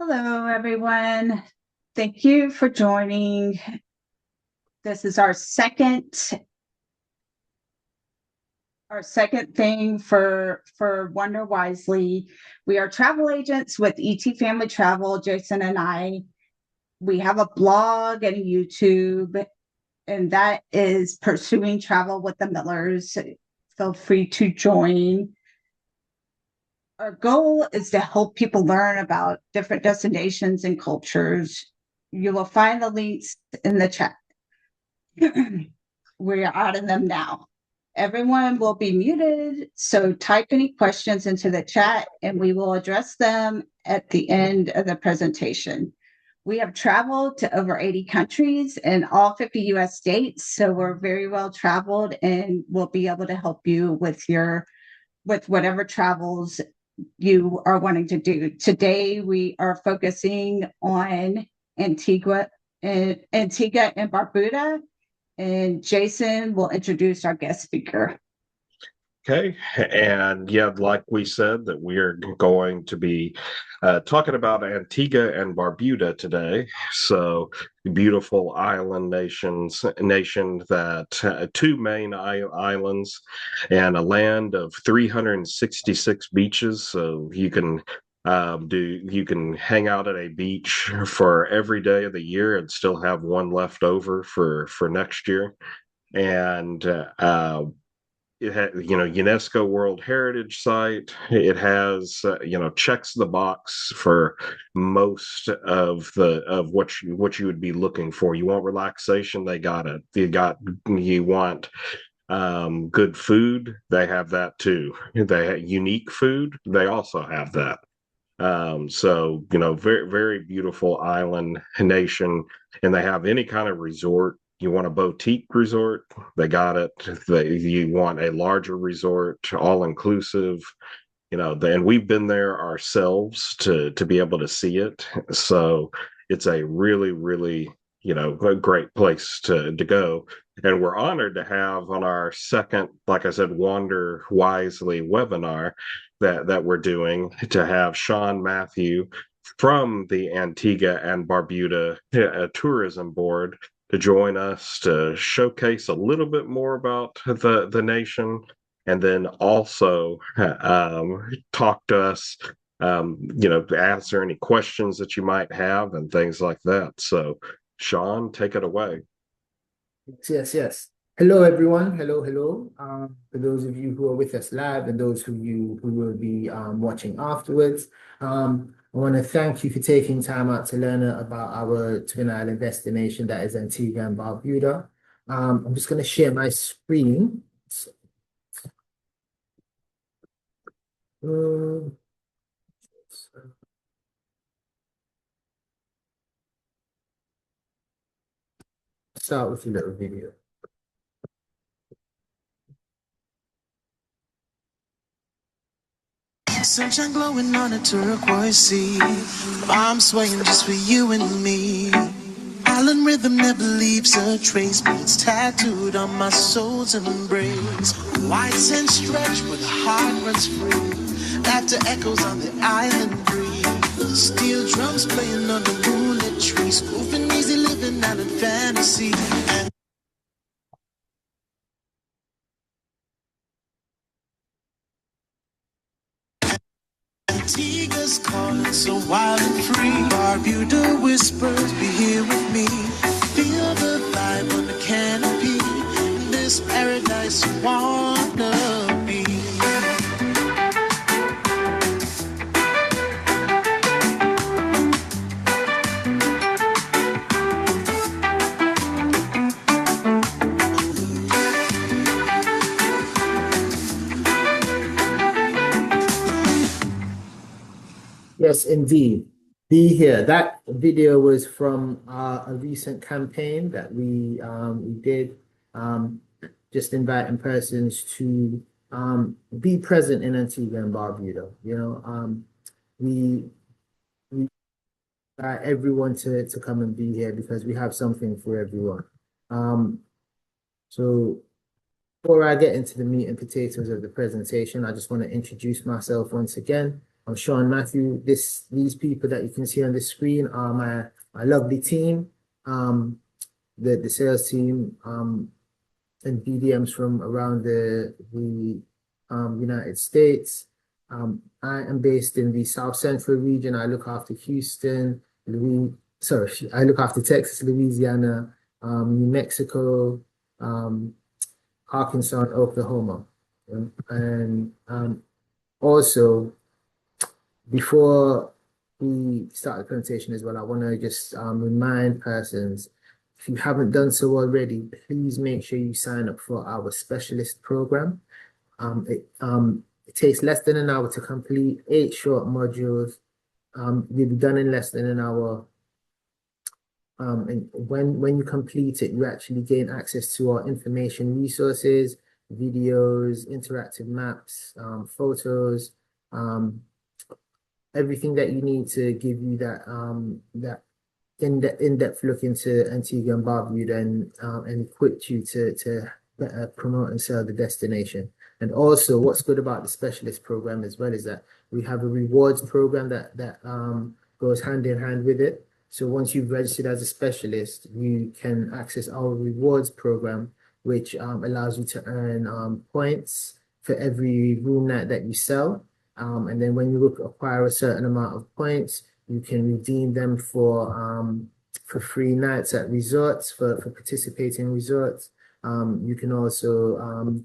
Hello, everyone. Thank you for joining. This is our second thing for Wonder Wisely. We are travel agents with ET Family Travel, Jason and I. We have a blog and a YouTube, and that is Pursuing Travel with the Millers. Feel free to join. Our goal is to help people learn about different destinations and cultures. You will find the links in the chat. We're adding them now. Everyone will be muted, so type any questions into the chat and we will address them at the end of the presentation. We have traveled to over 80 countries and all 50 US states, so we're very well traveled and we'll be able to help you with whatever travels you are wanting to do. Today we are focusing on Antigua and Barbuda, and Jason will introduce our guest speaker. Okay, and yeah, like we said, that we are going to be talking about Antigua and Barbuda today. So, beautiful island nation that two main islands and a land of 366 beaches. So you can you can hang out at a beach for every day of the year and still have one left over for next year. And it had, UNESCO World Heritage Site. It has, checks the box for most of what you would be looking for. You want relaxation, they got it. You want good food, they have that too. They have unique food, they also have that. So very very beautiful island nation, and they have any kind of resort. You want a boutique resort, they got it. You want a larger resort, all inclusive, and we've been there ourselves to be able to see it. So it's a really really a great place to go. And we're honored to have on our second, like I said, Wander Wisely webinar that we're doing, to have Sean Matthew from the Antigua and Barbuda Tourism Board to join us to showcase a little bit more about the nation, and then also talk to us, answer any questions that you might have and things like that. So, Sean, take it away. Yes. Hello, everyone. Hello. For those of you who are with us live and those who will be watching afterwards, I want to thank you for taking time out to learn about our Twin Island destination that is Antigua and Barbuda. I'm just going to share my screen. Start with a little video. Sunshine glowing on a turquoise sea. I'm swaying just for you and me. Island rhythm never leaves a trace, but it's tattooed on my soul's embrace. White sand stretch where the heart runs free. Laughter echoes on the island breeze. Steel drums playing on the moonlit trees. Moving easy, living out in fantasy. And Antigua's calling, so wild and free. Barbuda whispers, be here with me. Feel the vibe on the canopy. In this paradise you wanna be. Yes, indeed. Be here. That video was from a recent campaign that we did, just inviting persons to be present in Antigua and Barbuda. We invite everyone to come and be here because we have something for everyone. So before I get into the meat and potatoes of the presentation, I just want to introduce myself once again. I'm Sean Matthew. These people that you can see on the screen are my lovely team, the sales team, and BDMs from around the United States. I am based in the South Central region. I look after Houston, I look after Texas, Louisiana, New Mexico, Arkansas, and Oklahoma. And also, before we start the presentation as well, I want to just remind persons, if you haven't done so already, please make sure you sign up for our specialist program. It takes less than an hour to complete 8 short modules. You'll be done in less than an hour. And when you complete it, you actually gain access to our information resources, videos, interactive maps, photos, everything that you need to give you that in-depth look into Antigua and Barbuda and equip you to better promote and sell the destination. And also, what's good about the specialist program as well is that we have a rewards program that goes hand in hand with it. So once you've registered as a specialist, you can access our rewards program, which allows you to earn points for every room night that you sell. And then when you acquire a certain amount of points, you can redeem them for free nights at resorts, for participating resorts. You can also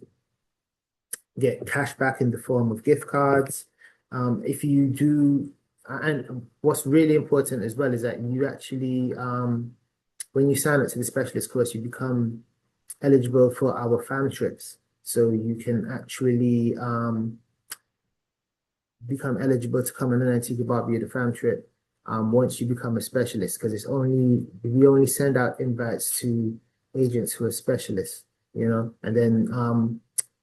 get cash back in the form of gift cards. If you do, and what's really important as well is that you actually, when you sign up to the specialist course, you become eligible for our fam trips. So you can actually become eligible to come on an Antigua Barbuda fam trip once you become a specialist, because we only send out invites to agents who are specialists, and then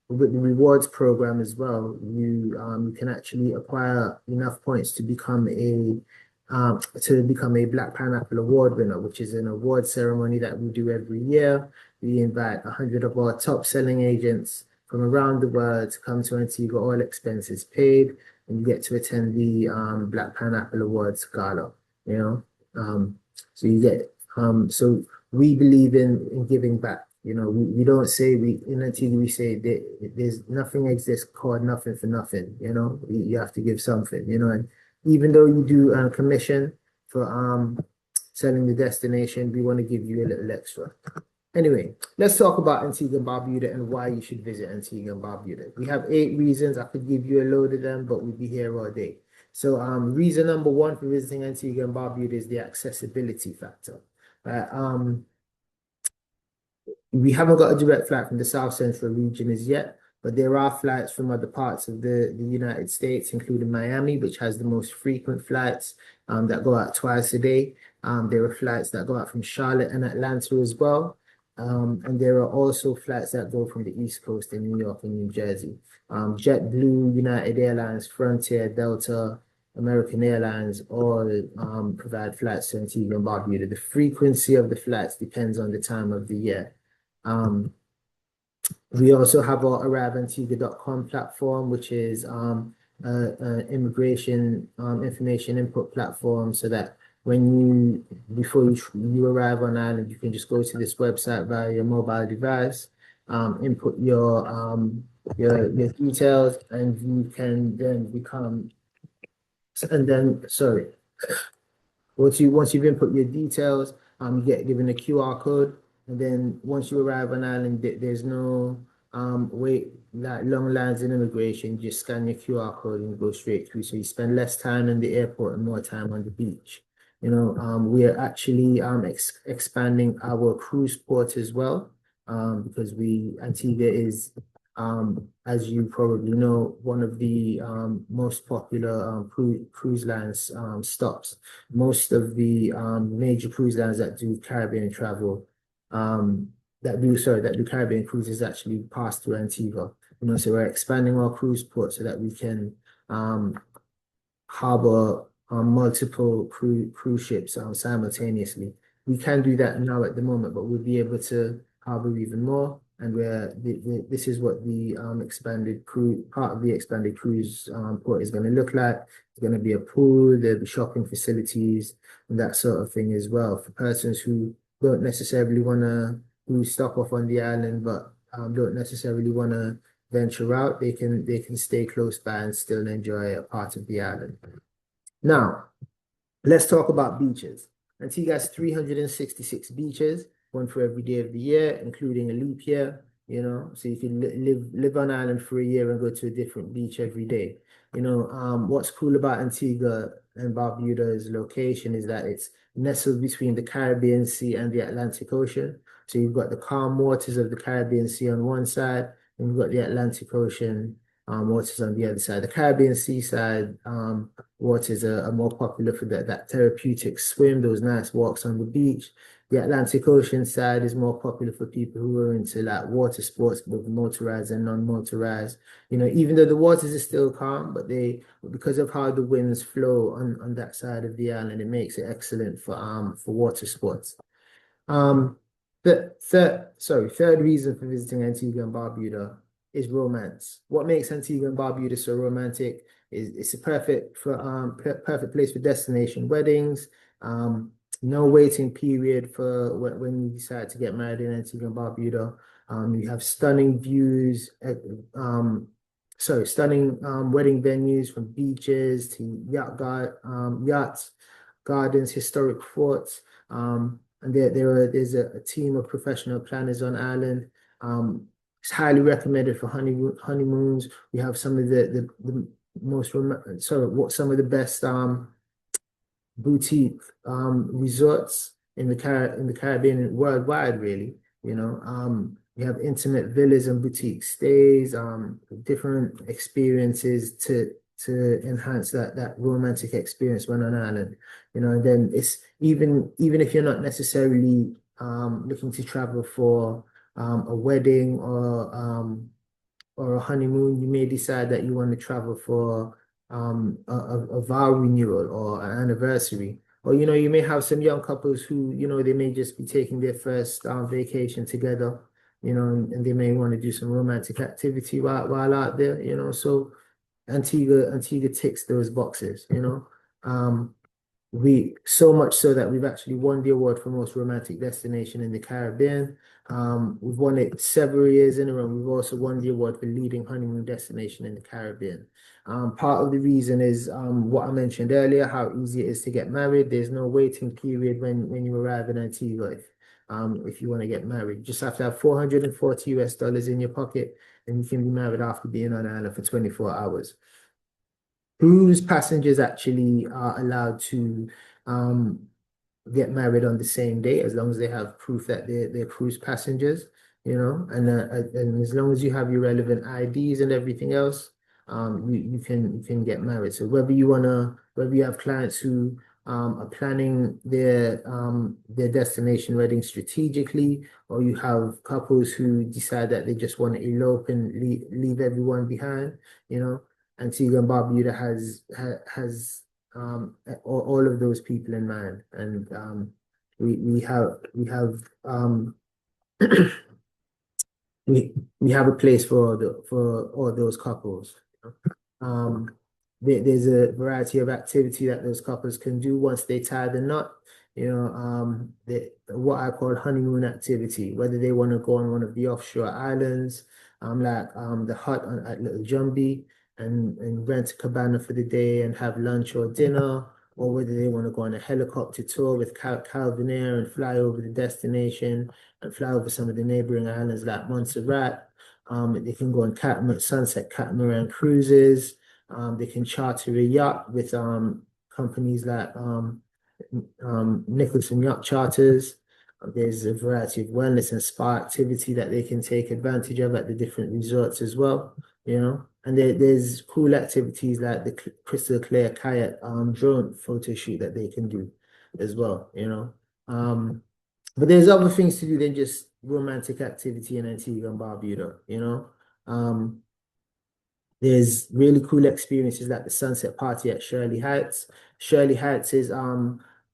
with the rewards program as well, you can actually acquire enough points to become a Black Pineapple Award winner, which is an award ceremony that we do every year. We invite 100 of our top selling agents from around the world to come to Antigua, all expenses paid, and you get to attend the Black Pineapple Awards gala. So you get so we believe in giving back. We don't say in Antigua we say there's nothing exists called nothing for nothing. You have to give something. And even though you do a commission for selling the destination, we want to give you a little extra. Anyway, let's talk about Antigua and Barbuda and why you should visit Antigua and Barbuda. We have 8 reasons. I could give you a load of them, but we'd be here all day. So reason number 1 for visiting Antigua and Barbuda is the accessibility factor. We haven't got a direct flight from the South Central region as yet, but there are flights from other parts of the United States, including Miami, which has the most frequent flights that go out twice a day. There are flights that go out from Charlotte and Atlanta as well. And there are also flights that go from the East Coast in New York and New Jersey. JetBlue, United Airlines, Frontier, Delta, American Airlines all provide flights to Antigua and Barbuda. The frequency of the flights depends on the time of the year. We also have our ArriveAntigua.com platform, which is an immigration information input platform, so that before you arrive on island, you can just go to this website via your mobile device, input your details, and you can then once you've input your details, you get given a QR code. And then once you arrive on island, there's no long lines in immigration. You just scan your QR code and go straight through. So you spend less time in the airport and more time on the beach. We are actually expanding our cruise port as well, because Antigua is, as you probably know, one of the most popular cruise lines stops. Most of the major cruise lines that do Caribbean travel, that do Caribbean cruises actually pass through Antigua. So we're expanding our cruise port so that we can harbor multiple cruise ships simultaneously. We can do that now at the moment, but we'll be able to harbor even more. and this is what the expanded cruise part of the expanded cruise port is going to look like. There's going to be a pool, there'll be shopping facilities and that sort of thing as well for persons who don't necessarily want to who stop off on the island but don't necessarily want to venture out. They can stay close by and still enjoy a part of the island. Now, let's talk about beaches. Antigua has 366 beaches, one for every day of the year, including a leap year, you know, so you can live on island for a year and go to a different beach every day. You know, what's cool about Antigua and Barbuda's location is that it's nestled between the Caribbean Sea and the Atlantic Ocean. So you've got the calm waters of the Caribbean Sea on one side, and you've got the Atlantic Ocean waters on the other side. The Caribbean seaside waters are more popular for that therapeutic swim, those nice walks on the beach. The Atlantic Ocean side is more popular for people who are into like water sports, both motorized and non-motorized. You know, even though the waters are still calm, but because of how the winds flow on that side of the island, it makes it excellent for water sports. Third reason for visiting Antigua and Barbuda is romance. What makes Antigua and Barbuda so romantic is it's a perfect place for destination weddings. No waiting period for when you decide to get married in Antigua and Barbuda. You have stunning views, stunning wedding venues from beaches to yachts, gardens, historic forts. And there's a team of professional planners on island. It's highly recommended for honeymoons. We have some of the some of the best boutique resorts in the Caribbean and worldwide, really. You know, we have intimate villas and boutique stays, different experiences to enhance that romantic experience when on island. You know, and then it's even if you're not necessarily looking to travel for a wedding or a honeymoon, you may decide that you want to travel for a vow renewal or an anniversary. Or, you know, you may have some young couples who, you know, they may just be taking their first vacation together, you know, and they may want to do some romantic activity while out there, you know. So Antigua ticks those boxes, you know. We so much so that we've actually won the award for most romantic destination in the Caribbean. We've won it several years in a row. We've also won the award for leading honeymoon destination in the Caribbean. Part of the reason is what I mentioned earlier, how easy it is to get married. There's no waiting period when you arrive in Antigua if you want to get married. You just have to have $440 in your pocket, and you can be married after being on island for 24 hours. Cruise passengers actually are allowed to get married on the same day as long as they have proof that they're cruise passengers, you know, and as long as you have your relevant IDs and everything else, you can get married. So whether you have clients who are planning their destination wedding strategically, or you have couples who decide that they just want to elope and leave everyone behind, you know. Antigua and Barbuda has all of those people in mind, and we have we have a place for all those couples. There's a variety of activity that those couples can do once they tie the knot. You know, what I call honeymoon activity, whether they want to go on one of the offshore islands, like the hut at Little Jumby, and rent a cabana for the day and have lunch or dinner, or whether they want to go on a helicopter tour with Calvinair and fly over the destination and fly over some of the neighboring islands like Montserrat. They can go on sunset catamaran cruises. They can charter a yacht with companies like Nicholson Yacht Charters. There's a variety of wellness and spa activity that they can take advantage of at the different resorts as well, you know. And there's cool activities like the crystal clear kayak drone photo shoot that they can do as well, you know. But there's other things to do than just romantic activity in Antigua and Barbuda, you know. There's really cool experiences like the sunset party at Shirley Heights. Shirley Heights is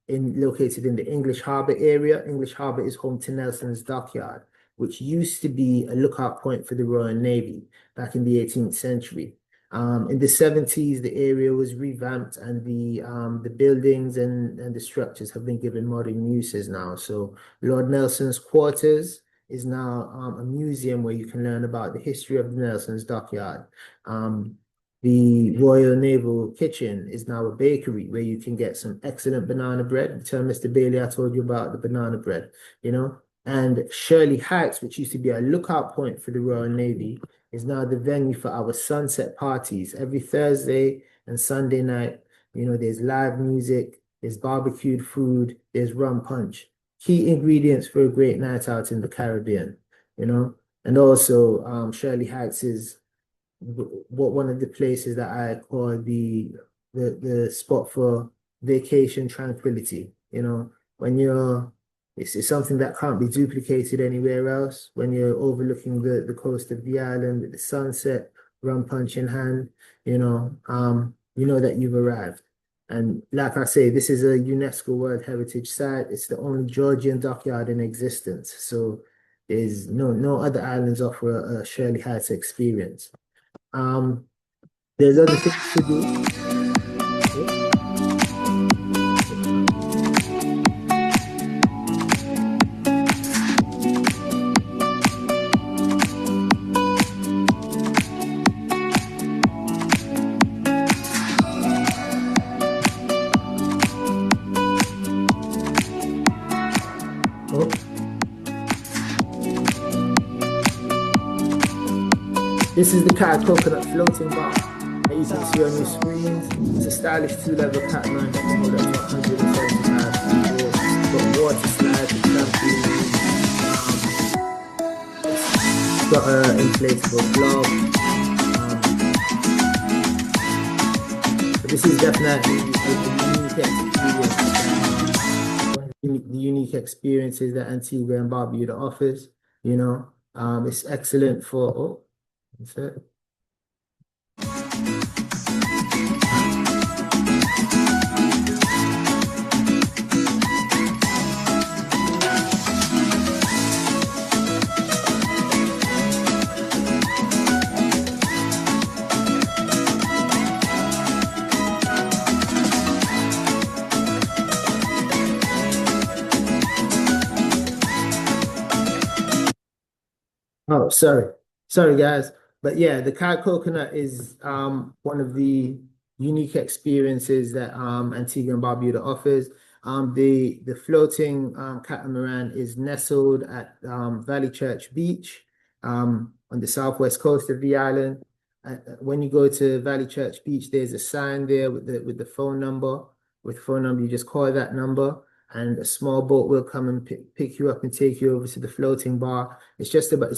located in the English Harbour area. English Harbour is home to Nelson's Dockyard. which used to be a lookout point for the Royal Navy back in the 18th century. In the 70s, the area was revamped, and the buildings and the structures have been given modern uses now. So Lord Nelson's quarters is now a museum where you can learn about the history of the Nelson's Dockyard. The Royal Naval Kitchen is now a bakery where you can get some excellent banana bread. Tell Mr. Bailey I told you about the banana bread, you know. And Shirley Heights, which used to be a lookout point for the Royal Navy, is now the venue for our sunset parties. Every Thursday and Sunday night, you know, there's live music, there's barbecued food, there's rum punch. Key ingredients for a great night out in the Caribbean, you know. And also, Shirley Heights is one of the places that I call the spot for vacation tranquility. You know, when it's something that can't be duplicated anywhere else. When you're overlooking the coast of the island with the sunset, rum punch in hand, you know that you've arrived. And like I say, this is a UNESCO World Heritage Site. It's the only Georgian dockyard in existence. So there's no other islands offer a Shirley Heights experience. There's other things to do. This is the Kayak coconut floating bar that you can see on your screens. It's a stylish two-level Catamaran that can hold up to 175 people. It's got water slides and trampoline. It's got an inflatable block. But this is definitely the unique experiences that Antigua and Barbuda offers. You know, it's excellent for. That's it. Oh, sorry, guys. But yeah, the Kayak coconut is one of the unique experiences that Antigua and Barbuda offers. The floating catamaran is nestled at Valley Church Beach on the southwest coast of the island. When you go to Valley Church Beach, there's a sign there with the phone number. With phone number, you just call that number, and a small boat will come and pick you up and take you over to the floating bar. It's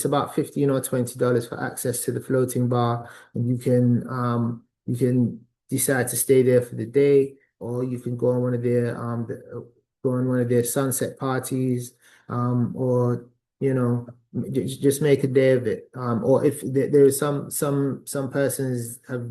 about $15 or $20 for access to the floating bar, and you can decide to stay there for the day, or you can go on one of their sunset parties, or you know, just make a day of it. Or if there's some persons have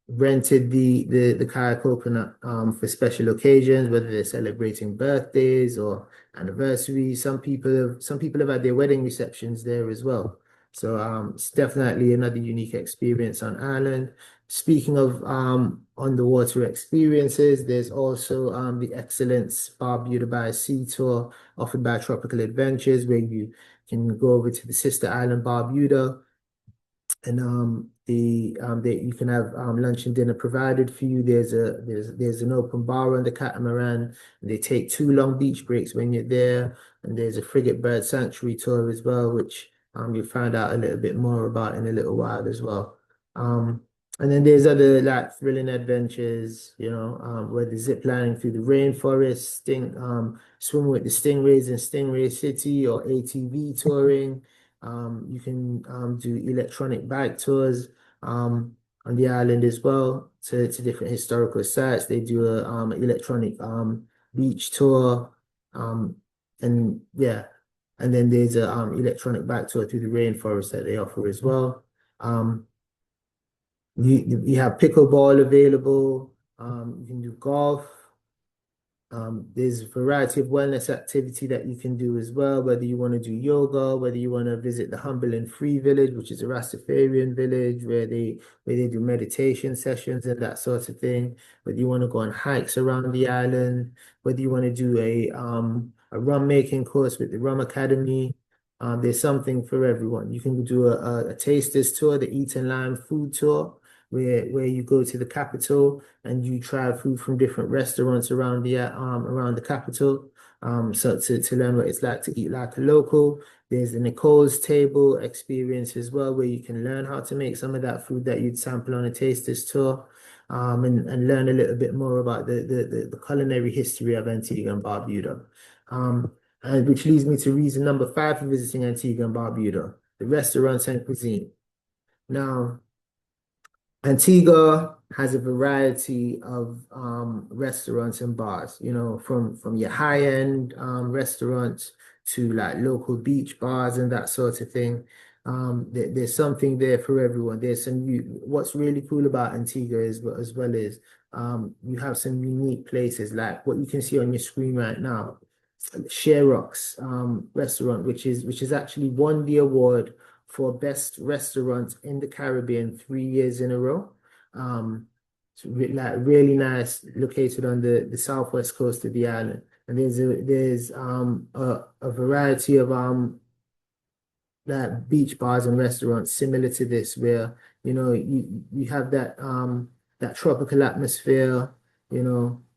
rented the Kayak coconut for special occasions, whether they're celebrating birthdays or anniversaries. Some people have had their wedding receptions there as well. So it's definitely another unique experience on island. Speaking of underwater experiences, there's also the Excellence Barbuda by Sea tour offered by Tropical Adventures, where you can go over to the sister island Barbuda, and you can have lunch and dinner provided for you. There's an open bar on the Catamaran. They take 2 long beach breaks when you're there, and there's a Frigate bird sanctuary tour as well, which you'll find out a little bit more about in a little while as well. And then there's other like thrilling adventures, you know, where the zip lining through the rainforest, swimming with the stingrays in Stingray City, or ATV touring. You can do electronic bike tours on the island as well to different historical sites. They do a electronic beach tour, and yeah, and then there's a electronic bike tour through the rainforest that they offer as well. You have pickleball available. You can do golf. There's a variety of wellness activity that you can do as well, whether you want to do yoga, whether you want to visit the Humble and Free Village, which is a Rastafarian village where they do meditation sessions and that sort of thing, whether you want to go on hikes around the island, whether you want to do a rum making course with the Rum Academy. There's something for everyone. You can do a taster's tour, the Eat and Lime food tour, where you go to the capital and you try food from different restaurants around the capital. So to learn what it's like to eat like a local. There's the Nicole's table experience as well, where you can learn how to make some of that food that you'd sample on a taster's tour. And learn a little bit more about the culinary history of Antigua and Barbuda. And which leads me to reason number 5 for visiting Antigua and Barbuda, the restaurants and cuisine. Now, Antigua has a variety of restaurants and bars, from your high-end restaurants to like local beach bars and that sort of thing. There's something there for everyone. What's really cool about Antigua as well is you have some unique places like what you can see on your screen right now. Sherrock's restaurant, which is actually won the award for best restaurant in the Caribbean 3 years in a row. It's really nice, located on the southwest coast of the island. And there's a variety of that beach bars and restaurants similar to this, where you have that tropical atmosphere,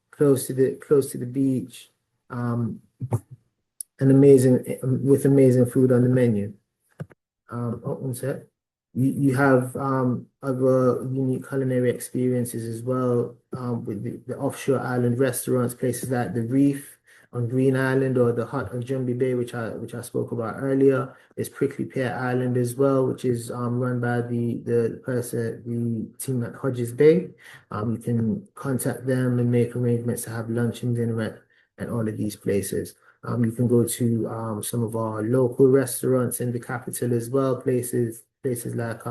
close to the beach. And with amazing food on the menu. One sec. You have other unique culinary experiences as well, with the offshore island restaurants, places like the Reef on Green Island or the Hut on Jumby Bay, which I spoke about earlier. There's Prickly Pear Island as well, which is run by the team at Hodges Bay. You can contact them and make arrangements to have lunch and dinner at all of these places. You can go to some of our local restaurants in the capital as well, places like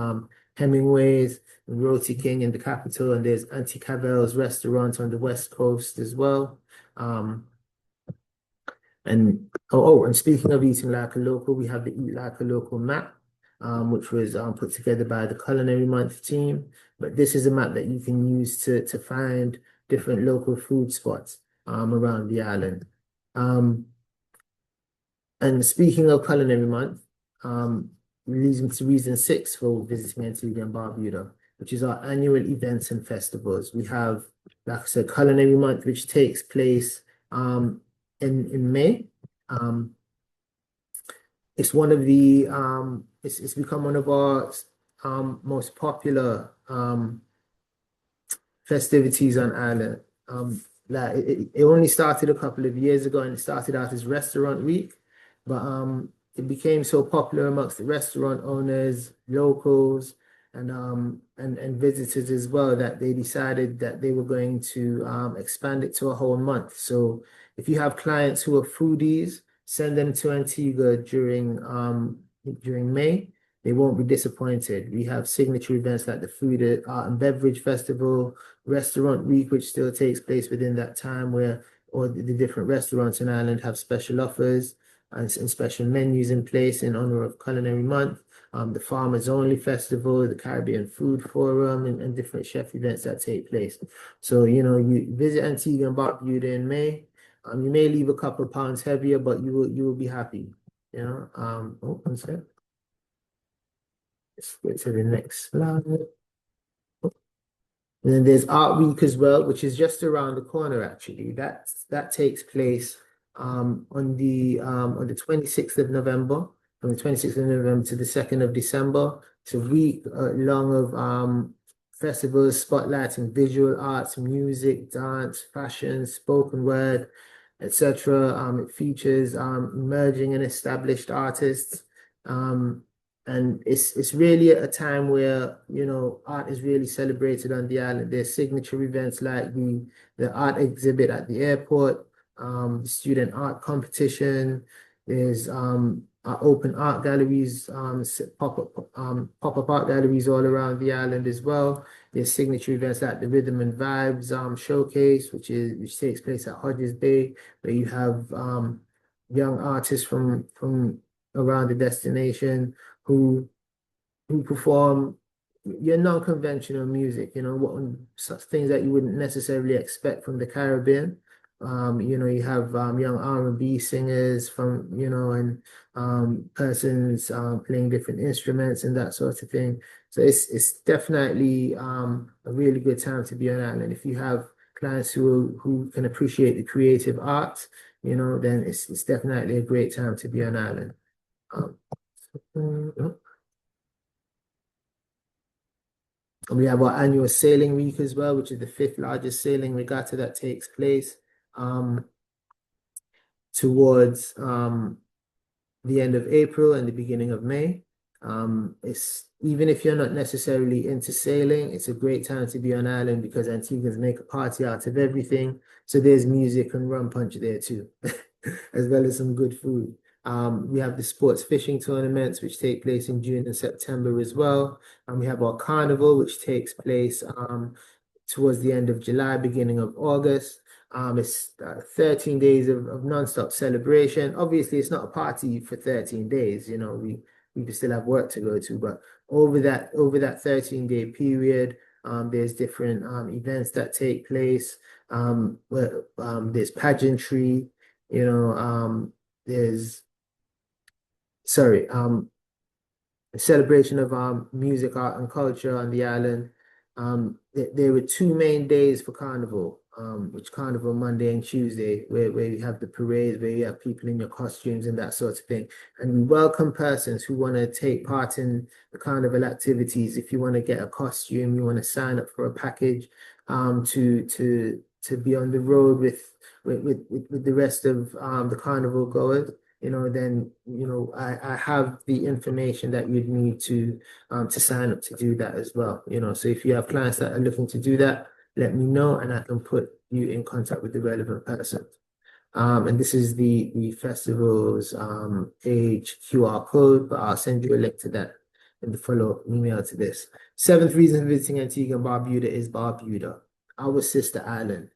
Hemingway's and Roti King in the capital, and there's Auntie Caval's restaurant on the west coast as well. And speaking of eating like a local, we have the Eat Like a Local map, which was put together by the Culinary Month team. But this is a map that you can use to find different local food spots around the island. And speaking of Culinary Month, leads me to reason 6 for visiting Antigua and Barbuda, which is our annual events and festivals. We have, like I said, Culinary Month, which takes place in May. It's one of the it's become one of our most popular festivities on island. Like it only started a couple of years ago, and it started out as Restaurant Week, but it became so popular amongst the restaurant owners, locals, and visitors as well, that they decided that they were going to expand it to a whole month. So if you have clients who are foodies, send them to Antigua during May. They won't be disappointed. We have signature events like the Food, Art and Beverage Festival, Restaurant Week, which still takes place within that time, where all the different restaurants in Ireland have special offers and special menus in place in honor of Culinary Month. The Farmers Only Festival, the Caribbean Food Forum, and different chef events that take place. So, you visit Antigua and Barbuda in May. You may leave a couple of pounds heavier, but you will be happy. One sec. Let's go to the next slide. And then there's Art Week as well, which is just around the corner actually. That takes place on the 26th of November, from the 26th of November to the 2nd of December. It's a week long of festivals spotlighting visual arts, music, dance, fashion, spoken word, etc. It features emerging and established artists. And it's really a time where, art is really celebrated on the island. There's signature events like the art exhibit at the airport, the student art competition. There's open art galleries, pop-up art galleries all around the island as well. There's signature events like the Rhythm and Vibes showcase, which takes place at Hodges Bay, where you have young artists from around the destination who perform your non-conventional music, such things that you wouldn't necessarily expect from the Caribbean. You have young R&B singers and persons playing different instruments and that sort of thing. So it's definitely a really good time to be on island. If you have clients who can appreciate the creative arts, then it's definitely a great time to be on island. We have our annual sailing week as well, which is the 5th largest sailing regatta that takes place towards the end of April and the beginning of May. It's even if you're not necessarily into sailing, it's a great time to be on island because Antiguans make a party out of everything. So there's music and rum punch there too, as well as some good food. We have the sports fishing tournaments, which take place in June and September as well. And we have our Carnival, which takes place towards the end of July, beginning of August. It's 13 days of non-stop celebration. Obviously, it's not a party for 13 days. We still have work to go to, but over that 13-day period, there's different events that take place. There's pageantry. There's celebration of music, art, and culture on the island. There were 2 main days for Carnival, which Carnival Monday and Tuesday, where you have the parades, where you have people in your costumes and that sort of thing. And we welcome persons who want to take part in the Carnival activities. If you want to get a costume, you want to sign up for a package to be on the road with the rest of the Carnival goers. Then I have the information that you'd need to sign up to do that as well. So if you have clients that are looking to do that, let me know and I can put you in contact with the relevant person. And this is the festival's page QR code, but I'll send you a link to that in the follow-up email to this. 7th reason visiting Antigua and Barbuda is Barbuda, our sister island.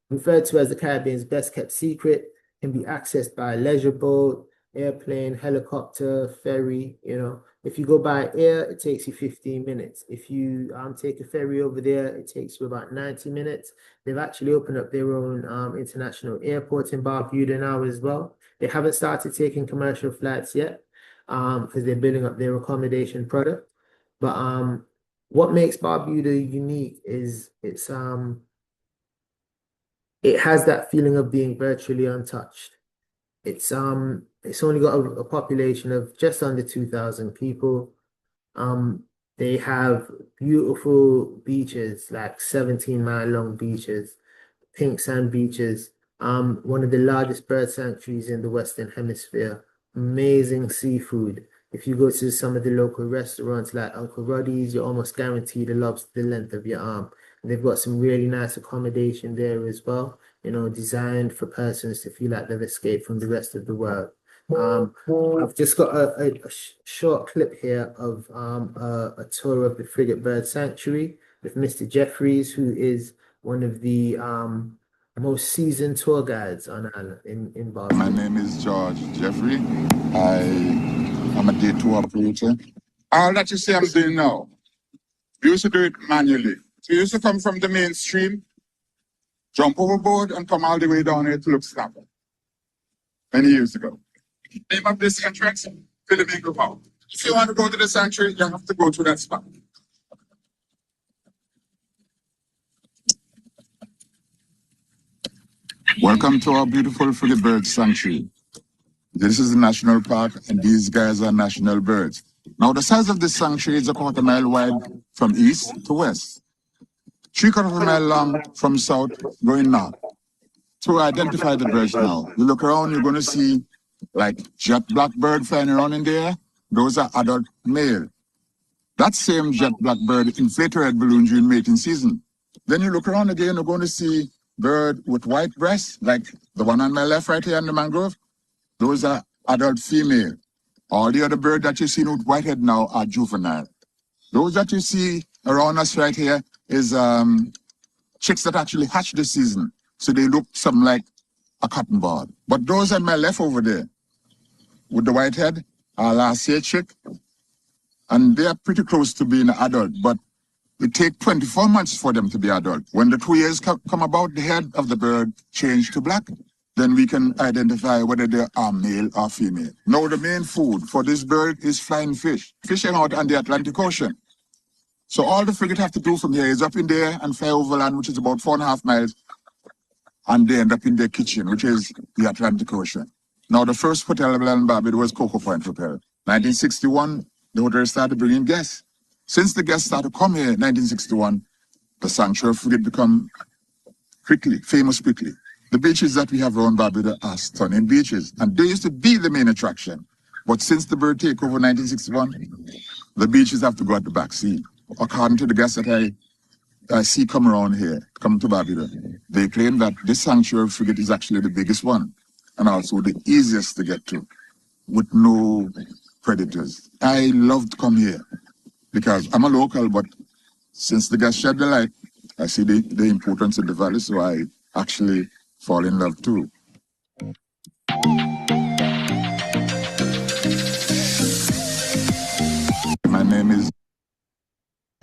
Referred to as the Caribbean's best kept secret, can be accessed by leisure boat, airplane, helicopter, ferry. If you go by air, it takes you 15 minutes. If you take a ferry over there, it takes you about 90 minutes. They've actually opened up their own international airport in Barbuda now as well. They haven't started taking commercial flights yet because they're building up their accommodation product. But what makes Barbuda unique is it has that feeling of being virtually untouched. It's only got a population of just under 2,000 people. They have beautiful beaches, like 17-mile long beaches, pink sand beaches. One of the largest bird sanctuaries in the Western Hemisphere. Amazing seafood. If you go to some of the local restaurants like Uncle Roddy's, you're almost guaranteed a lobster the length of your arm. And they've got some really nice accommodation there as well, designed for persons to feel like they've escaped from the rest of the world. I've just got a short clip here of a tour of the Frigate Bird Sanctuary with Mr. Jeffries, who is one of the most seasoned tour guides on island in Boston. My name is George Jeffrey. I'm a day tour operator. All that you see I'm doing now, we used to do it manually. So we used to come from the mainstream, jump overboard, and come all the way down here to look snap. Many years ago. Name of this entrance, Flamingo Park. If you want to go to the sanctuary, you have to go to that spot. Welcome to our beautiful Frigate Bird Sanctuary. This is the national park, and these guys are national birds. Now, the size of this sanctuary is a 1/4 mile wide from east to west, 3/4 mile long from south going north. To identify the birds now, you look around, you're going to see like jet blackbird flying around in there. Those are adult male. That same jet blackbird inflates red balloon during mating season. Then you look around again, you're going to see bird with white breasts, like the one on my left right here in the mangrove. Those are adult female. All the other birds that you see with whitehead now are juvenile. Those that you see around us right here is chicks that actually hatch this season. So they look something like a cotton ball. But those on my left over there with the whitehead are last year chick. And they are pretty close to being adult, but it takes 24 months for them to be adult. When the 2 years come about, the head of the bird change to black. Then we can identify whether they are male or female. Now, the main food for this bird is flying fish, fishing out on the Atlantic Ocean. So all the frigate have to do from here is up in there and fly over land, which is about 4.5 miles, and they end up in their kitchen, which is the Atlantic Ocean. Now, the first hotel in Barbuda was Coco Point Hotel. 1961, the hotel started bringing guests. Since the guests started to come here in 1961, the sanctuary frigate become famous quickly. The beaches that we have around Barbuda are stunning beaches, and they used to be the main attraction. But since the bird takeover in 1961, the beaches have to go at the back seat. According to the guests that I see come around here, come to Barbuda, they claim that this sanctuary frigate is actually the biggest one, and also the easiest to get to, with no predators. I love to come here, because I'm a local, but since the guests shed the light, I see the importance of the valley, so I actually fall in love too. My name is...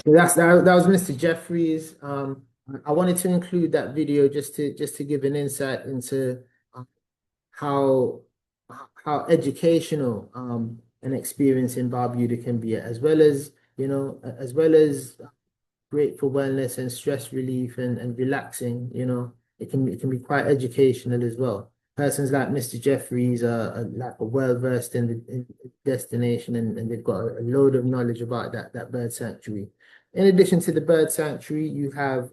That was Mr. Jeffries. I wanted to include that video just to give an insight into how educational an experience in Barbuda can be, as well as great for wellness and stress relief and relaxing. It can be quite educational as well. Persons like Mr. Jeffries are well versed in the destination, and they've got a load of knowledge about that bird sanctuary. In addition to the bird sanctuary, you have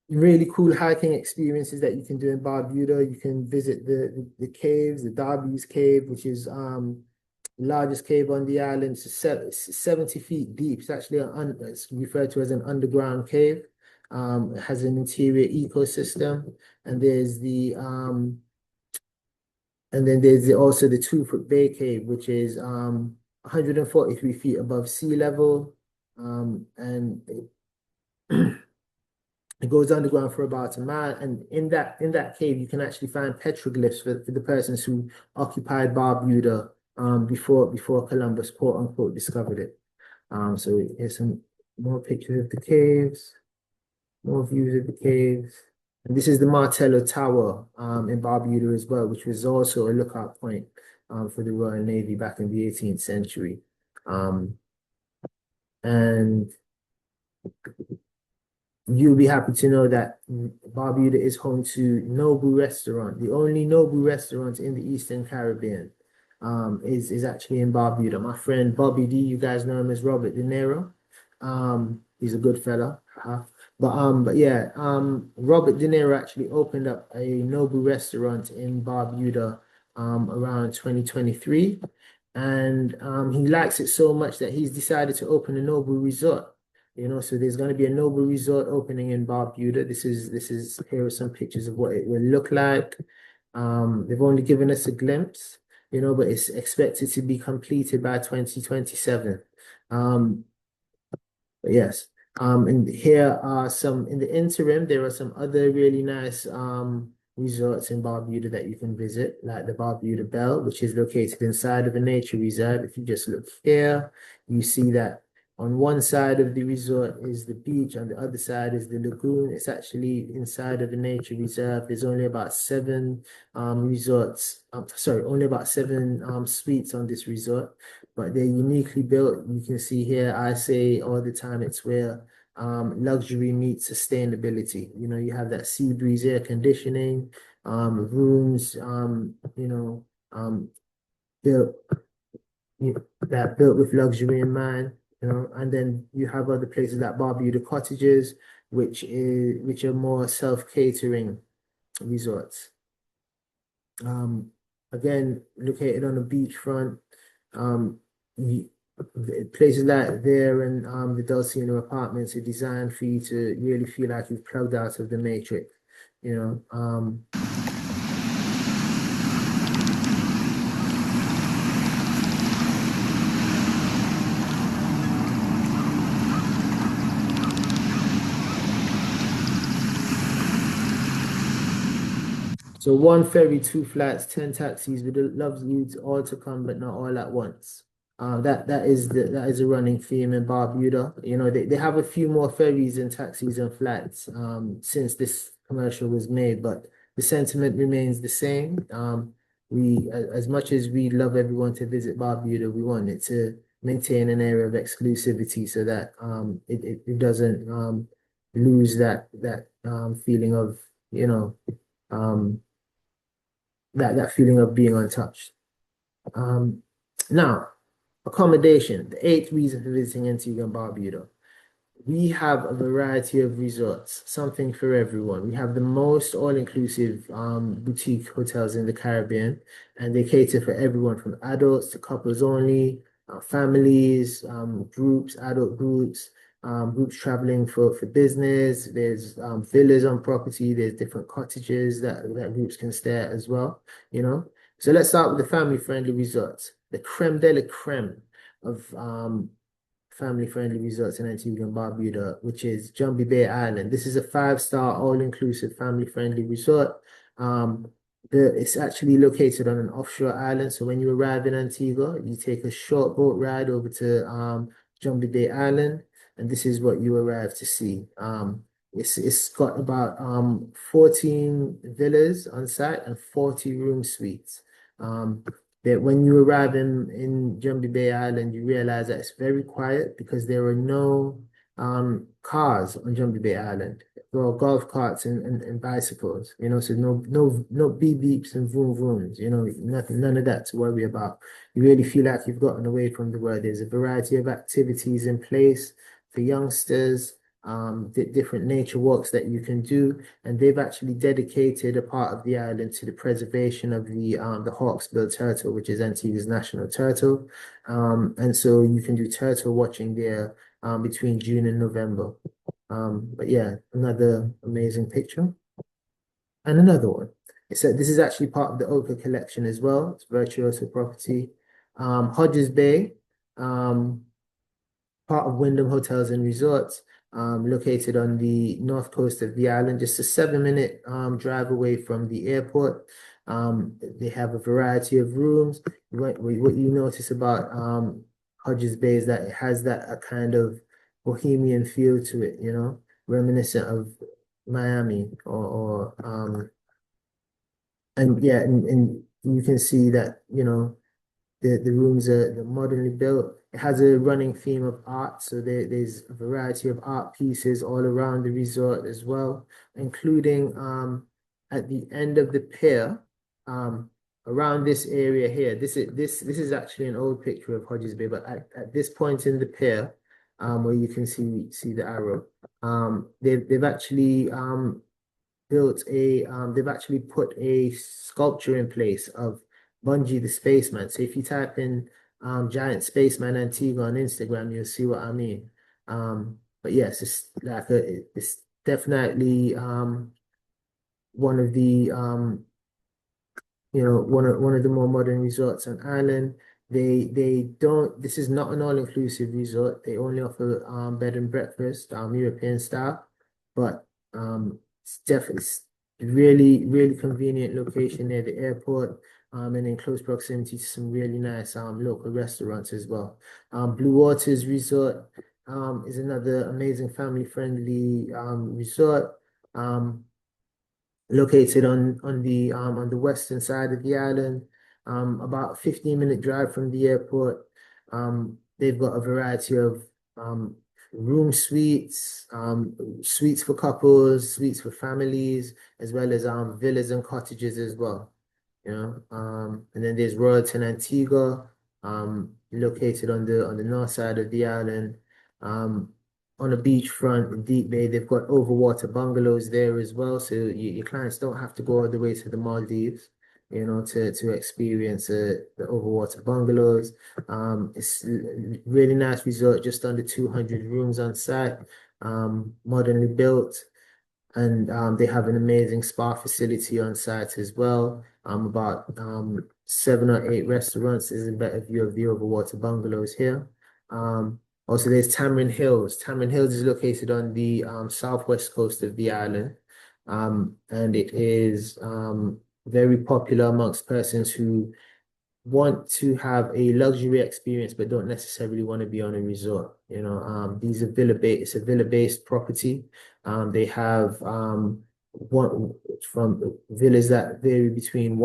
really cool hiking experiences that you can do in Barbuda. You can visit the caves, the Darby's cave, which is the largest cave on the island. It's 70 feet deep. It's actually it's referred to as an underground cave. It has an interior ecosystem, and there's also the 2-foot bay cave, which is 143 feet above sea level, and it goes underground for about a mile. And in that cave, you can actually find petroglyphs for the persons who occupied Barbuda before Columbus, quote unquote, discovered it. So here's some more pictures of the caves. More views of the caves. And this is the Martello Tower in Barbuda as well, which was also a lookout point for the Royal Navy back in the 18th century. And you'll be happy to know that Barbuda is home to Nobu restaurant. The only Nobu restaurant in the Eastern Caribbean is actually in Barbuda. My friend Bobby D, you guys know him as Robert De Niro. He's a good fella. But yeah, Robert De Niro actually opened up a Nobu restaurant in Barbuda around 2023, and he likes it so much that he's decided to open a Nobu resort. So there's going to be a Nobu resort opening in Barbuda. Here are some pictures of what it will look like. They've only given us a glimpse, but it's expected to be completed by 2027. But yes. And here are in the interim, there are some other really nice resorts in Barbuda that you can visit, like the Barbuda Belle, which is located inside of a nature reserve. If you just look here, you see that on one side of the resort is the beach, on the other side is the lagoon. It's actually inside of a nature reserve. There's only about 7 only about 7 suites on this resort, but they're uniquely built. You can see here, I say all the time, it's where luxury meets sustainability. You have that sea breeze air conditioning, rooms, built with luxury in mind. And then you have other places like Barbuda Cottages, which are more self-catering resorts. Again, located on the beachfront. Places like there and the Dulcina apartments are designed for you to really feel like you've plugged out of the matrix. So one ferry, two flights, 10 taxis. We'd love you to all to come, but not all at once. That is a running theme in Barbuda. You know, they have a few more ferries and taxis and flights since this commercial was made, but the sentiment remains the same. As much as we love everyone to visit Barbuda, we want it to maintain an area of exclusivity so that it doesn't lose that feeling of, you know, um, that feeling of being untouched. Now, accommodation, the eighth reason for visiting Antigua and Barbuda. We have a variety of resorts, something for everyone. We have the most all-inclusive boutique hotels in the Caribbean, and they cater for everyone from adults to couples only, families, groups, adult groups, groups traveling for business. There's villas on property. There's different cottages that groups can stay at as well, you know. So let's start with the family-friendly resorts, the creme de la creme of family-friendly resorts in Antigua and Barbuda, which is Jumby Bay Island. This is a five-star, all-inclusive, family-friendly resort. It's actually located on an offshore island. So when you arrive in Antigua, you take a short boat ride over to Jumby Bay Island, and this is what you arrive to see. It's got about 14 villas on site and 40 room suites. That when you arrive in Jumby Bay Island, you realize that it's very quiet because there are no cars on Jumby Bay Island. There are golf carts and bicycles, you know, so no beep beeps and vroom vrooms, you know, none of that to worry about. You really feel like you've gotten away from the world. There's a variety of activities in place for youngsters, different nature walks that you can do, and they've actually dedicated a part of the island to the preservation of the hawksbill turtle, which is Antigua's national turtle. And so you can do turtle watching there between June and November. But yeah, another amazing picture. And another one. This is actually part of the Ochre collection as well. It's virtuoso property. Hodges Bay, part of Wyndham Hotels and Resorts, located on the north coast of the island, just a 7-minute drive away from the airport. They have a variety of rooms. What you notice about Hodges Bay is that it has a kind of bohemian feel to it, you know, reminiscent of Miami and yeah, and you can see that, you know, the rooms are modernly built. It has a running theme of art, so there's a variety of art pieces all around the resort as well, including at the end of the pier, around this area here. This is actually an old picture of Hodges Bay, but at this point in the pier, where you can see the arrow, they've actually they've actually put a sculpture in place of Bungie the spaceman. So if you type in giant spaceman Antigua on Instagram, you'll see what I mean. But yes, it's definitely one of the you know, one of the more modern resorts on island. They don't, this is not an all-inclusive resort. They only offer bed and breakfast, European style, but it's definitely really convenient location near the airport, and in close proximity to some really nice local restaurants as well. Blue Waters Resort is another amazing family-friendly resort. Located on the western side of the island, about a 15-minute drive from the airport. They've got a variety of room suites, suites for couples, suites for families, as well as villas and cottages as well. You know, and then there's Royalton Antigua, located on the north side of the island. On the beachfront in Deep Bay, they've got overwater bungalows there as well. So your clients don't have to go all the way to the Maldives, you know, to experience the overwater bungalows. It's a really nice resort, just under 200 rooms on site, modernly built. And they have an amazing spa facility on site as well. About 7 or 8 restaurants. There's a better view of the overwater bungalows here. Also, there's Tamarind Hills. Tamarind Hills is located on the southwest coast of the island, and it is very popular amongst persons who want to have a luxury experience but don't necessarily want to be on a resort. These are it's a villa-based property. They have one from villas that vary between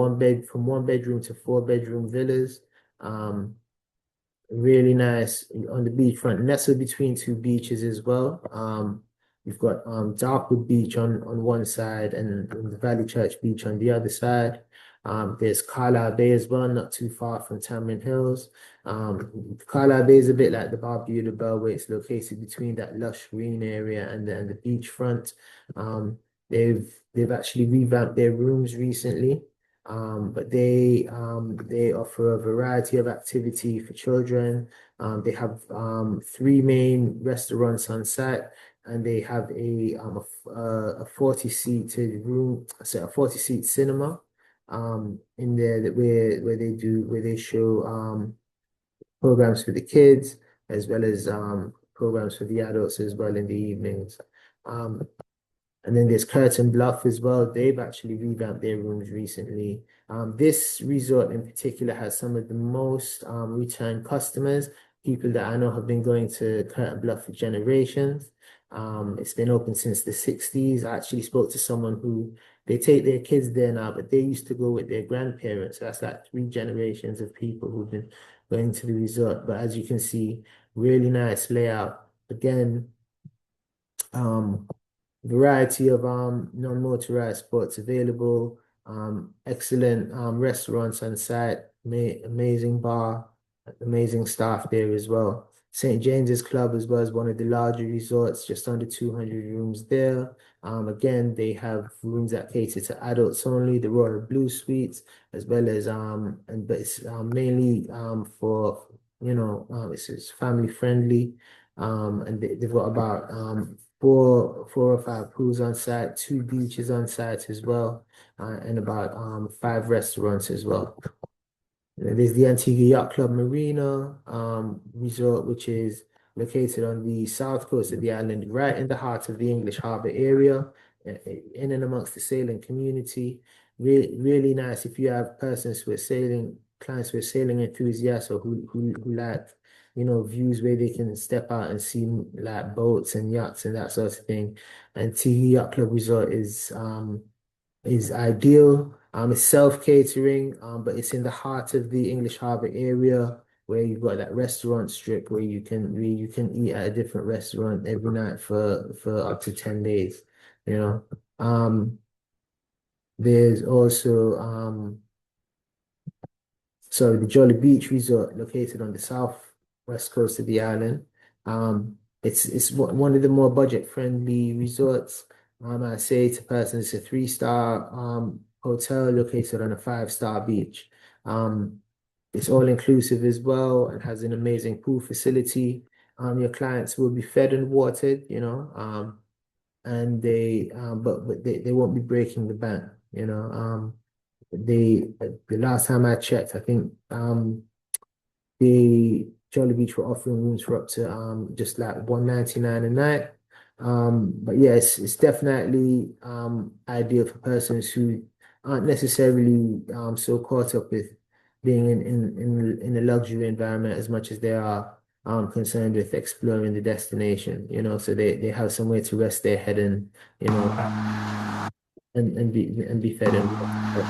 from 1 bedroom to 4 bedroom villas. Really nice on the beachfront, nestled between two beaches as well. You've got Darkwood Beach on one side and the Valley Church Beach on the other side. There's Carlisle Bay as well, not too far from Tamarind Hills. Carlisle Bay is a bit like the Barbuda Belle, where it's located between that lush green area and the beachfront. They've actually revamped their rooms recently. But they offer a variety of activity for children. They have 3 main restaurants on site, and they have a 40-seated room, so a 40-seat cinema in there where they show programs for the kids as well as programs for the adults as well in the evenings. And then there's Curtain Bluff as well. They've actually revamped their rooms recently. This resort in particular has some of the most return customers, people that I know have been going to Curtain Bluff for generations. It's been open since the 60s. I actually spoke to someone who they take their kids there now, but they used to go with their grandparents. So that's like 3 generations of people who've been going to the resort. But as you can see, really nice layout. Again, variety of non-motorized sports available, excellent restaurants on site, amazing bar, amazing staff there as well. St. James's Club as well is one of the larger resorts, just under 200 rooms there. Again, they have rooms that cater to adults only, the Royal Blue Suites, as well as but it's mainly for it's family friendly. And they've got about 4 or 5 pools on site, 2 beaches on site as well, and about 5 restaurants as well. There's the Antigua Yacht Club Marina resort, which is located on the south coast of the island, right in the heart of the English Harbour area, in and amongst the sailing community. Really nice if you have persons who are sailing, clients who are sailing enthusiasts or who like views where they can step out and see like boats and yachts and that sort of thing. And Antigua Yacht Club Resort is ideal. It's self-catering, but it's in the heart of the English Harbour area where you've got that restaurant strip where you can eat at a different restaurant every night for up to 10 days. There's also the Jolly Beach Resort located on the southwest coast of the island. It's one of the more budget-friendly resorts. I say to persons, it's a 3-star hotel located on a 5-star beach. It's all inclusive as well and has an amazing pool facility. Your clients will be fed and watered, and they won't be breaking the bank, the last time I checked, I think the Jolly Beach were offering rooms for up to just like $199 a night. But yeah, it's definitely ideal for persons who aren't necessarily so caught up with being in a luxury environment as much as they are concerned with exploring the destination, so they have somewhere to rest their head and and be fed and watered.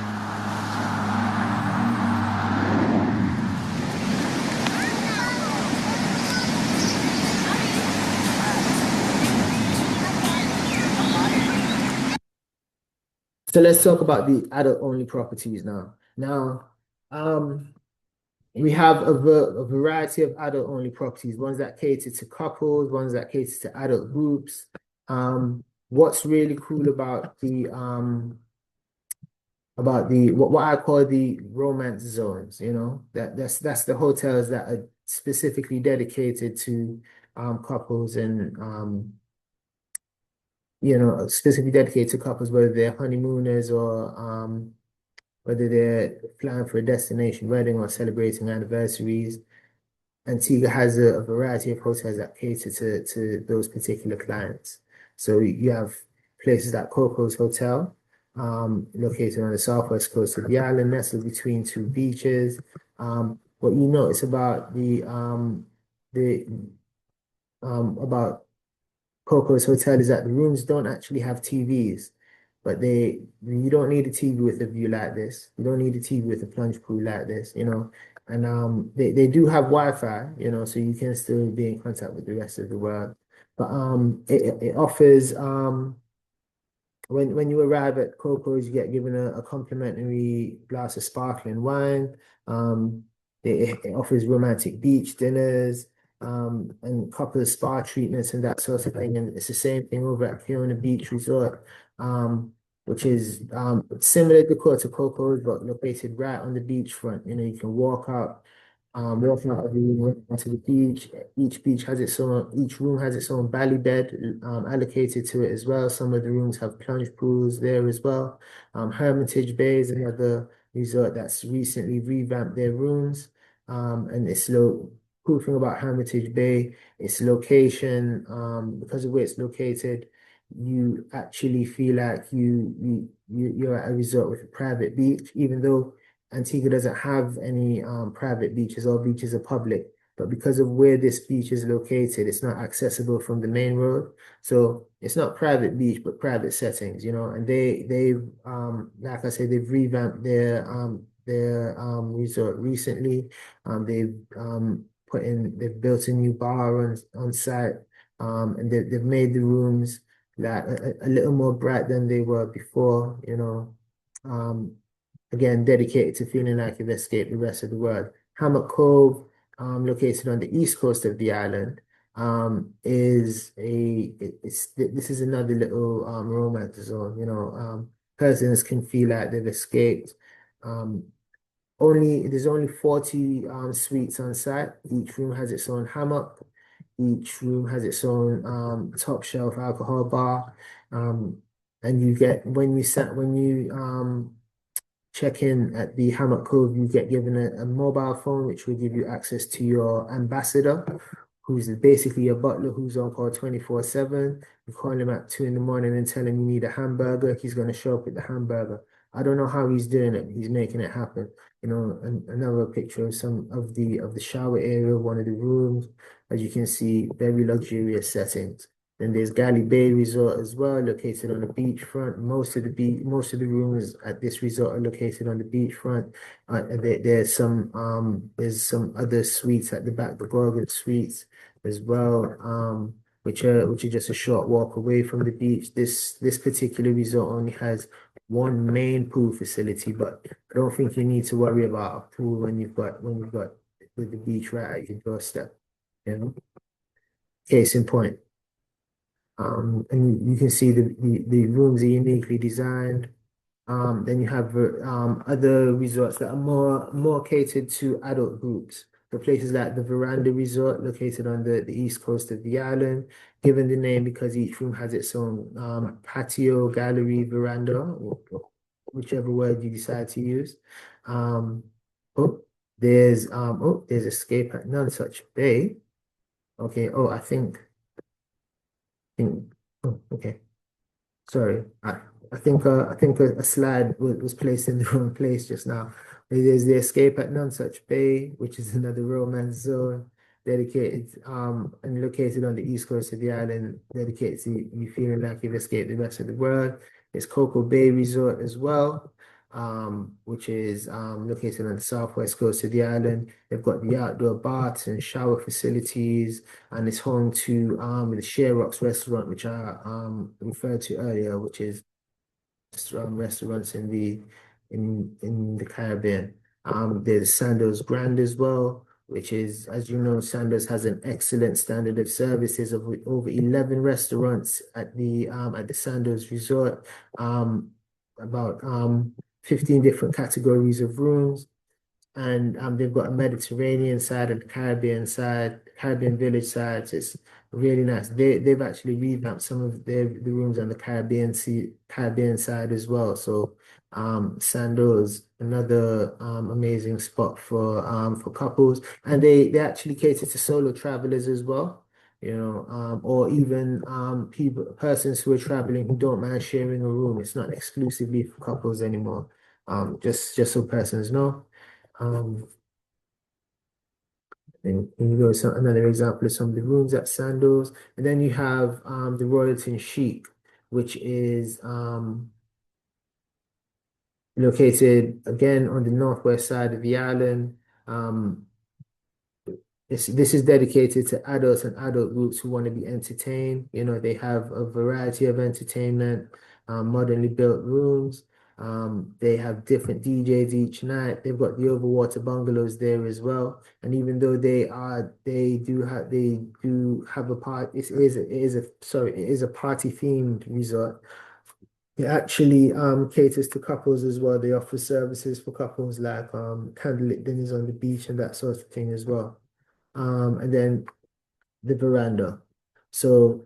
So let's talk about the adult-only properties now. We have a variety of adult-only properties, ones that cater to couples, ones that cater to adult groups. What's really cool about what I call the romance zones, that's the hotels that are specifically dedicated to couples and specifically dedicated to couples, whether they're honeymooners or whether they're planning for a destination wedding or celebrating anniversaries. Antigua has a variety of hotels that cater to those particular clients. So you have places like Coco's Hotel, located on the southwest coast of the island, nestled between two beaches. What you notice about the about Coco's hotel is that the rooms don't actually have TVs, but you don't need a TV with a view like this. You don't need a TV with a plunge pool like this, you know. And they do have Wi-Fi, you know, so you can still be in contact with the rest of the world. But it offers when you arrive at Coco's, you get given a complimentary glass of sparkling wine. Um, it offers romantic beach dinners, and a couple of spa treatments and that sort of thing. And it's the same thing over at Fiona Beach Resort, which is similar decor to Coco's, but located right on the beachfront. You know, you can walk out of the room onto the beach. Each room has its own bally bed allocated to it as well. Some of the rooms have plunge pools there as well. Hermitage Bay is another resort that's recently revamped their rooms. And it's cool thing about Hermitage Bay, its location, because of where it's located, you actually feel like you're at a resort with a private beach, even though Antigua doesn't have any private beaches. All beaches are public, but because of where this beach is located, it's not accessible from the main road. So it's not private beach, but private settings, you know. And they've like I said, they've revamped their resort recently. They've built a new bar on site, and they've made the rooms like a little more bright than they were before, you know. Again, dedicated to feeling like you've escaped the rest of the world. Hammock Cove, located on the east coast of the island, this is another little romance zone. You know, persons can feel like they've escaped. There's only 40 suites on site. Each room has its own hammock. Each room has its own top shelf alcohol bar. And you get when you check in at the Hammock Cove, you get given a mobile phone, which will give you access to your ambassador, who's basically a butler who's on call 24/7. You call him at 2 in the morning and tell him you need a hamburger. He's going to show up with the hamburger. I don't know how he's doing it. He's making it happen. You know, another picture of some of the shower area of one of the rooms. As you can see, very luxurious settings. Then there's Galley Bay Resort as well, located on the beachfront. Most of the rooms at this resort are located on the beachfront. There's some other suites at the back, the Gorgon Suites as well, which are just a short walk away from the beach. This particular resort only has one main pool facility, but I don't think you need to worry about a pool when you've got the beach right at your doorstep. You know, case in point. And you can see the rooms are uniquely designed. Then you have other resorts that are more catered to adult groups. So places like the Veranda Resort, located on the east coast of the island, given the name because each room has its own patio, gallery, veranda, or whichever word you decide to use. Oh, there's Escape at Nonsuch Bay. Okay. Oh, oh, okay. Sorry, I think a slide was placed in the wrong place just now. There's the Escape at Nonsuch Bay, which is another romance zone dedicated and located on the east coast of the island, dedicated to you feeling like you've escaped the rest of the world. There's Coco Bay Resort as well, which is located on the southwest coast of the island. They've got the outdoor baths and shower facilities, and it's home to the Share Rocks restaurant, which I referred to earlier, which is restaurants in the Caribbean. There's Sandals Grand as well, which is, as you know, Sandals has an excellent standard of services of over 11 restaurants at the Sandals Resort. About 15 different categories of rooms, and they've got a Mediterranean side and a Caribbean side, Caribbean village side. So it's really nice. They've actually revamped some of the rooms on the Caribbean side as well. So Sandoz, another amazing spot for couples, and they actually cater to solo travelers as well. or even persons who are traveling who don't mind sharing a room. It's not exclusively for couples anymore. Just so persons know. And you go to another example of some of the rooms at Sandals. And then you have the Royalton Chic, which is located again on the northwest side of the island. This is dedicated to adults and adult groups who want to be entertained. They have a variety of entertainment, modernly built rooms. They have different DJs each night. They've got the Overwater bungalows there as well. And even though they do have a part. It is a party themed resort. It actually caters to couples as well. They offer services for couples like candlelit dinners on the beach and that sort of thing as well. And then the veranda. So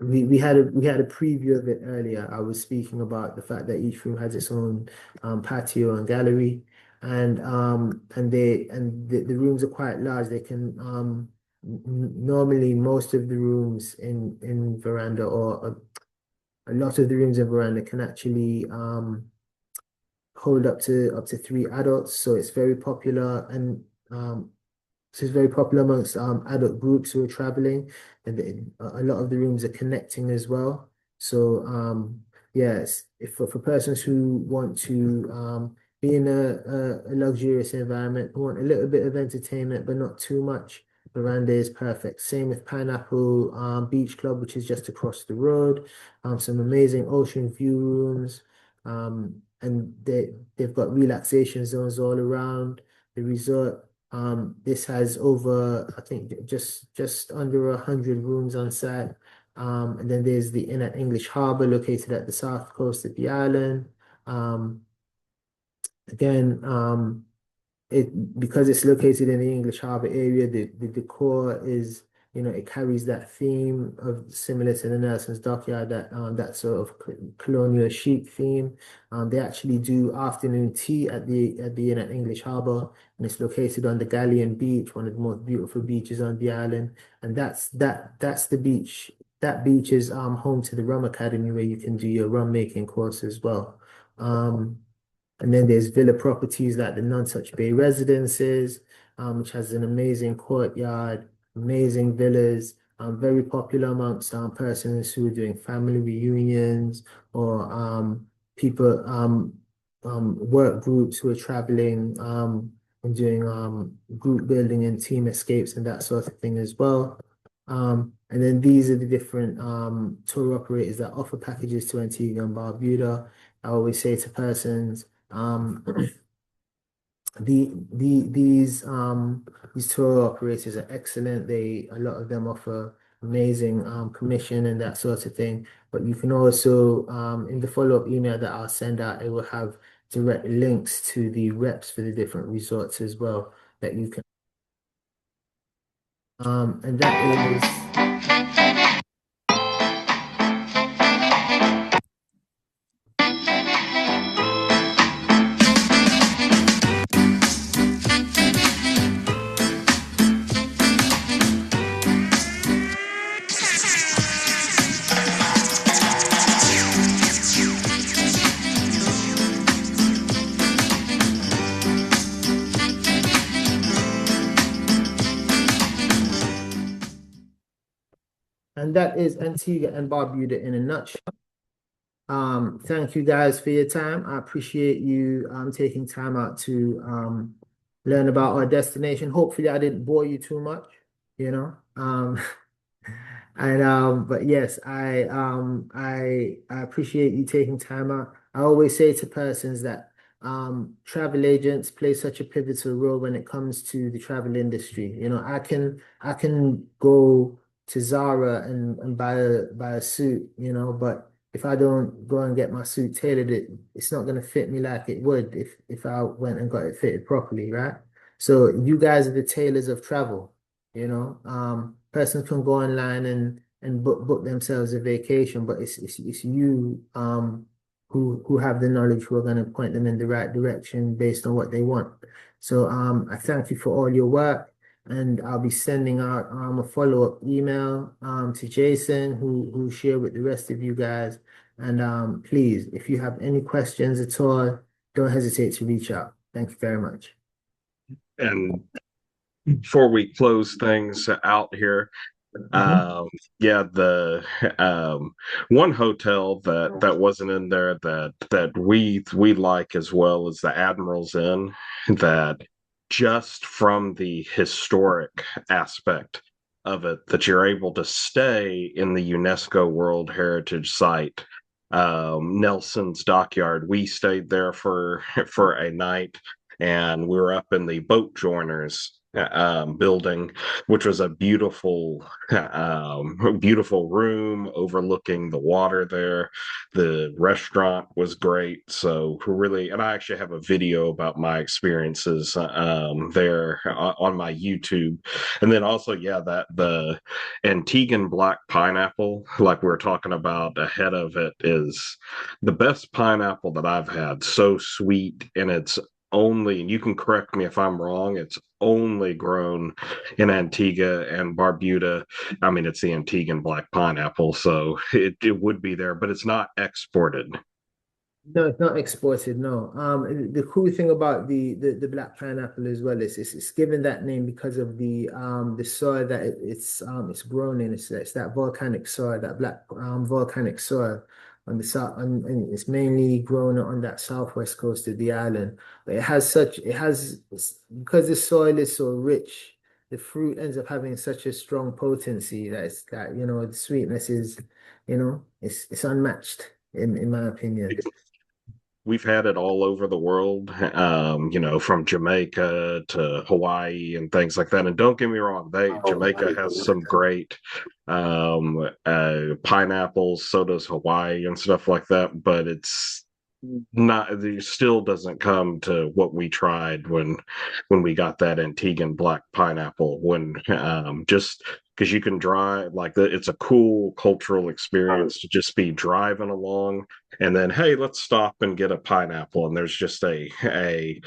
we had a preview of it earlier. I was speaking about the fact that each room has its own patio and gallery, and the rooms are quite large. They can normally most of the rooms in veranda or a lot of the rooms in veranda can actually hold up to 3 adults. So it's very popular amongst adult groups who are traveling, and a lot of the rooms are connecting as well. So yes, if for persons who want to be in a luxurious environment, who want a little bit of entertainment but not too much, veranda is perfect. Same with Pineapple Beach Club, which is just across the road. Some amazing ocean view rooms, and they've got relaxation zones all around the resort. This has over, I think, just under 100 rooms on site. And then there's the Inn at English Harbour, located at the south coast of the island. Again, because it's located in the English Harbour area, the decor is, it carries that theme of similar to the Nelson's Dockyard, that sort of colonial chic theme. They actually do afternoon tea at the Inn at English Harbour, and it's located on the Galleon Beach, one of the most beautiful beaches on the island. And that's the beach. That beach is home to the Rum Academy, where you can do your rum making course as well. And then there's villa properties like the Nonsuch Bay Residences, which has an amazing courtyard, amazing villas, very popular amongst persons who are doing family reunions or people, work groups who are traveling and doing group building and team escapes and that sort of thing as well. And then these are the different tour operators that offer packages to Antigua and Barbuda. I always say to persons, these tour operators are excellent. A lot of them offer amazing commission and that sort of thing. But you can also in the follow-up email that I'll send out, it will have direct links to the reps for the different resorts as well that you can. And that is. And that is Antigua and Barbuda in a nutshell. Thank you guys for your time. I appreciate you taking time out to learn about our destination. Hopefully I didn't bore you too much, you know. But yes, I appreciate you taking time out. I always say to persons that travel agents play such a pivotal role when it comes to the travel industry. I can go to Zara and buy a suit, but if I don't go and get my suit tailored, it's not gonna fit me like it would if I went and got it fitted properly, right? So you guys are the tailors of travel, Persons can go online and book themselves a vacation, but it's you who have the knowledge, who are going to point them in the right direction based on what they want. So I thank you for all your work. and I'll be sending out a follow-up email to Jason, who share with the rest of you guys. And please, if you have any questions at all, don't hesitate to reach out. Thank you very much. And before we close things out here, yeah, the one hotel that wasn't in there that we like as well as the Admiral's Inn, that just from the historic aspect of it, that you're able to stay in the UNESCO World Heritage Site. Nelson's Dockyard, we stayed there for a night, and we were up in the boat joiners building, which was a beautiful room overlooking the water there. The restaurant was great. So really, and I actually have a video about my experiences there on my YouTube. And then also, yeah, that the Antiguan black pineapple, like we were talking about ahead of it, is the best pineapple that I've had. So sweet, and it's only, and you can correct me if I'm wrong, it's only grown in Antigua and Barbuda. I mean, it's the Antiguan black pineapple, so it would be there, but it's not exported. No, it's not exported. No. The cool thing about the black pineapple as well is it's given that name because of the soil that it's grown in. It's that volcanic soil, that black volcanic soil on the south, and it's mainly grown on that southwest coast of the island. But because the soil is so rich, the fruit ends up having such a strong potency that the sweetness is, it's unmatched in my opinion. We've had it all over the world, from Jamaica to Hawaii and things like that. And don't get me wrong, Jamaica has some great pineapples, so does Hawaii and stuff like that. But it's not, it still doesn't come to what we tried when we got that Antiguan black pineapple. When just because you can drive, like, it's a cool cultural experience to just be driving along, and then, hey, let's stop and get a pineapple, and there's just somebody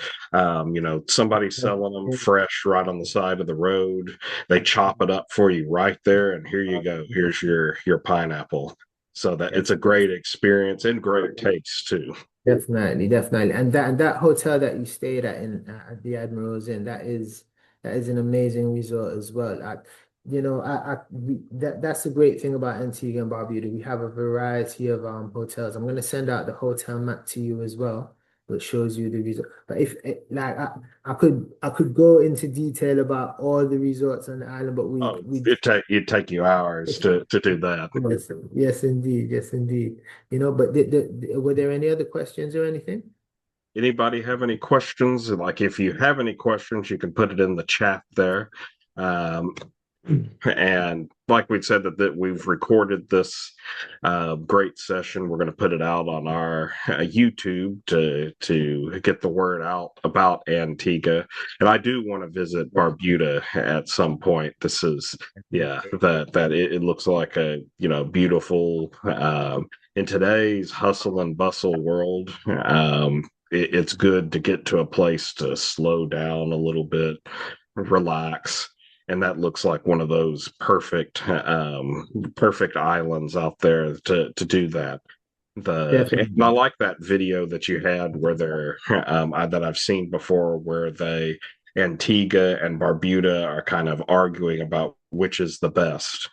selling them fresh right on the side of the road. They chop it up for you right there, and here you go, here's your pineapple. So that it's a great experience and great taste too. Definitely, definitely. And that hotel that you stayed at the Admiral's Inn, that is an amazing resort as well. That's the great thing about Antigua and Barbuda. We have a variety of hotels. I'm gonna send out the hotel map to you as well, which shows you the resort. But if like I could go into detail about all the resorts on the island, but It'd take you hours to do that. yes, yes indeed, yes indeed. But were there any other questions or anything? Anybody have any questions? Like, if you have any questions, you can put it in the chat there. And like we said, that we've recorded this great session. We're going to put it out on our YouTube to get the word out about Antigua. And I do want to visit Barbuda at some point. This is, yeah, that it looks like a beautiful in today's hustle and bustle world. It's good to get to a place to slow down a little bit, relax. And that looks like one of those perfect islands out there to do that. And I like that video that you had where that I've seen before, where Antigua and Barbuda are kind of arguing about which is the best.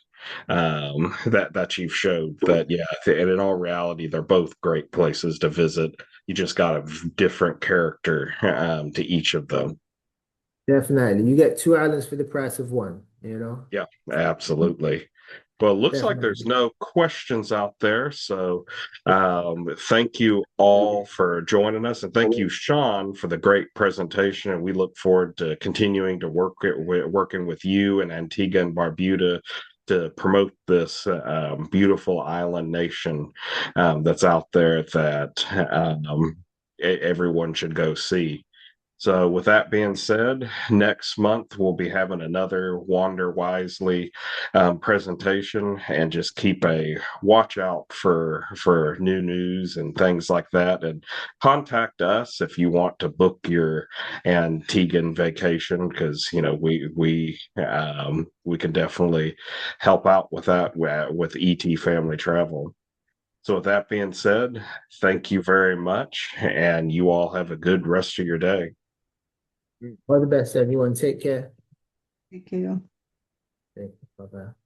That you've showed that, yeah, and in all reality, they're both great places to visit. You just got a different character to each of them. Definitely. You get two islands for the price of one, Yeah, absolutely. Well, it looks like there's no questions out there. So thank you all for joining us. And thank you, Sean, for the great presentation. And we look forward to continuing to working with you and Antigua and Barbuda to promote this beautiful island nation that's out there that everyone should go see. So, with that being said, next month we'll be having another Wander Wisely presentation, and just keep a watch out for new news and things like that. And contact us if you want to book your Antiguan vacation, because we can definitely help out with that with ET Family Travel. So, with that being said, thank you very much, and you all have a good rest of your day. All the best, everyone. Take care. Thank you. Bye bye.